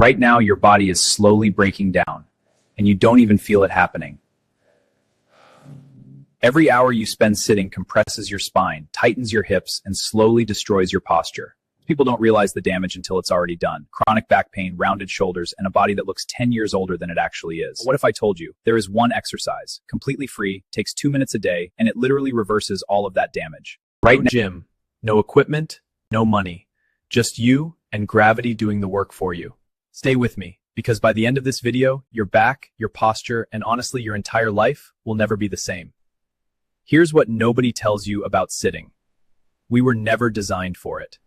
Right now, your body is slowly breaking down, and you don't even feel it happening. Every hour you spend sitting compresses your spine, tightens your hips, and slowly destroys your posture. People don't realize the damage until it's already done. Chronic back pain, rounded shoulders, and a body that looks 10 years older than it actually is. What if I told you there is one exercise, completely free, takes 2 minutes a day, and it literally reverses all of that damage? Right now, gym, no equipment, no money, just you and gravity doing the work for you. Stay with me, because by the end of this video, your back, your posture, and honestly your entire life will never be the same. Here's what nobody tells you about sitting. We were never designed for it.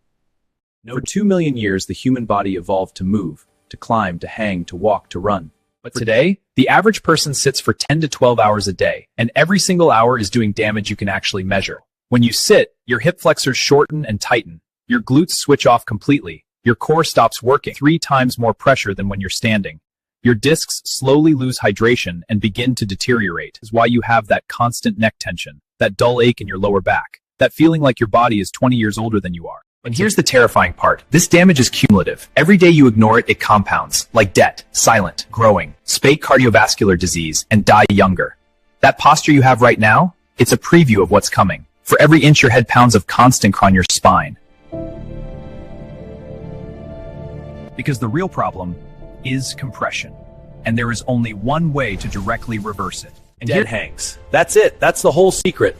For 2 million years, the human body evolved to move, to climb, to hang, to walk, to run. But today, the average person sits for 10 to 12 hours a day, and every single hour is doing damage you can actually measure. When you sit, your hip flexors shorten and tighten. Your glutes switch off completely. Your core stops working, 3 times more pressure than when you're standing. Your discs slowly lose hydration and begin to deteriorate. This is why you have that constant neck tension, that dull ache in your lower back, that feeling like your body is 20 years older than you are. And here's the terrifying part. This damage is cumulative. Every day you ignore it, it compounds, like debt, silent, growing, spate cardiovascular disease, and die younger. That posture you have right now, it's a preview of what's coming. For every inch your head pounds of constant on your spine. Because the real problem is compression. And there is only one way to directly reverse it. And Dead hangs. That's it. That's the whole secret.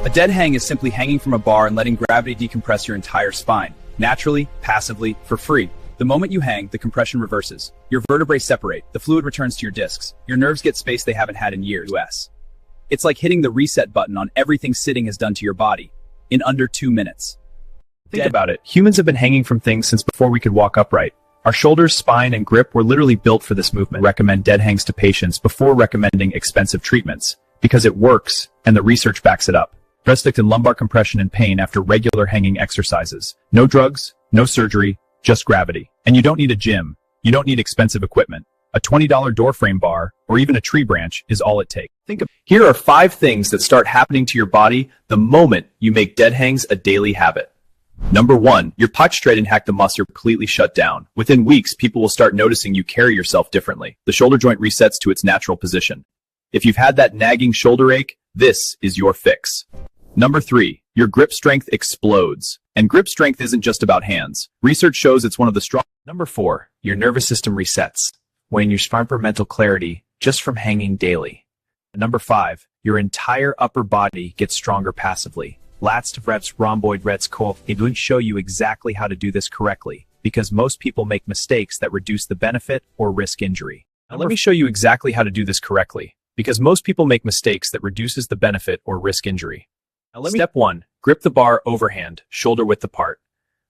A dead hang is simply hanging from a bar and letting gravity decompress your entire spine, naturally, passively, for free. The moment you hang, the compression reverses. Your vertebrae separate, the fluid returns to your discs, your nerves get space they haven't had in years. It's like hitting the reset button on everything sitting has done to your body, in under 2 minutes. Think about it. Humans have been hanging from things since before we could walk upright. Our shoulders, spine, and grip were literally built for this movement. Recommend dead hangs to patients before recommending expensive treatments, because it works, and the research backs it up. Restrict in lumbar compression and pain after regular hanging exercises. No drugs, no surgery, just gravity. And you don't need a gym. You don't need expensive equipment. A $20 door frame bar, or even a tree branch, is all it takes. Here are 5 things that start happening to your body the moment you make dead hangs a daily habit. Number 1, your posture straight and hack the muscle completely shut down. Within weeks, people will start noticing you carry yourself differently. The shoulder joint resets to its natural position. If you've had that nagging shoulder ache, this is your fix. Number 3, your grip strength explodes. And grip strength isn't just about hands. Research shows it's one of the strong. Number 4, your nervous system resets. When you spine for mental clarity just from hanging daily. Number 5, your entire upper body gets stronger passively. Last reps rhomboid reds core. It will show you exactly how to do this correctly, because most people make mistakes that reduce the benefit or risk injury. Now let me show you exactly how to do this correctly, because most people make mistakes that reduces the benefit or risk injury. Step 1, grip the bar overhand, shoulder width apart.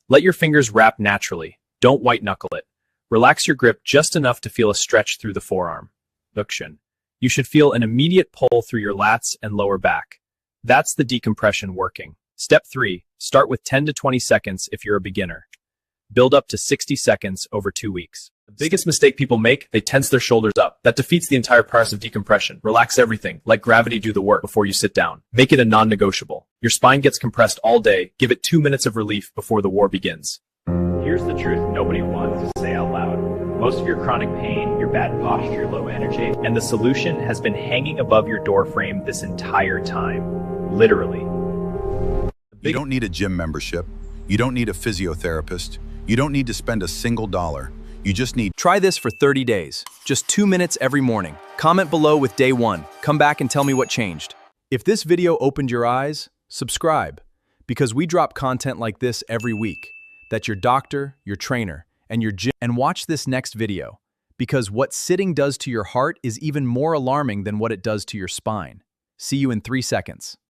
Let your fingers wrap naturally. Don't white knuckle it. Relax your grip just enough to feel a stretch through the forearm. You should feel an immediate pull through your lats and lower back. That's the decompression working. Step 3, start with 10 to 20 seconds if you're a beginner. Build up to 60 seconds over 2 weeks. The biggest mistake people make, they tense their shoulders up. That defeats the entire process of decompression. Relax everything. Let gravity do the work before you sit down. Make it a non-negotiable. Your spine gets compressed all day. Give it 2 minutes of relief before the war begins. Here's the truth nobody wants to say out loud. Most of your chronic pain, your bad posture, your low energy, and the solution has been hanging above your door frame this entire time. Literally. You don't need a gym membership. You don't need a physiotherapist. You don't need to spend a single dollar. You just need. Try this for 30 days. Just 2 minutes every morning. Comment below with day 1. Come back and tell me what changed. If this video opened your eyes, subscribe, because we drop content like this every week. That's your doctor, your trainer, and your gym. And watch this next video, because what sitting does to your heart is even more alarming than what it does to your spine. See you in 3 seconds.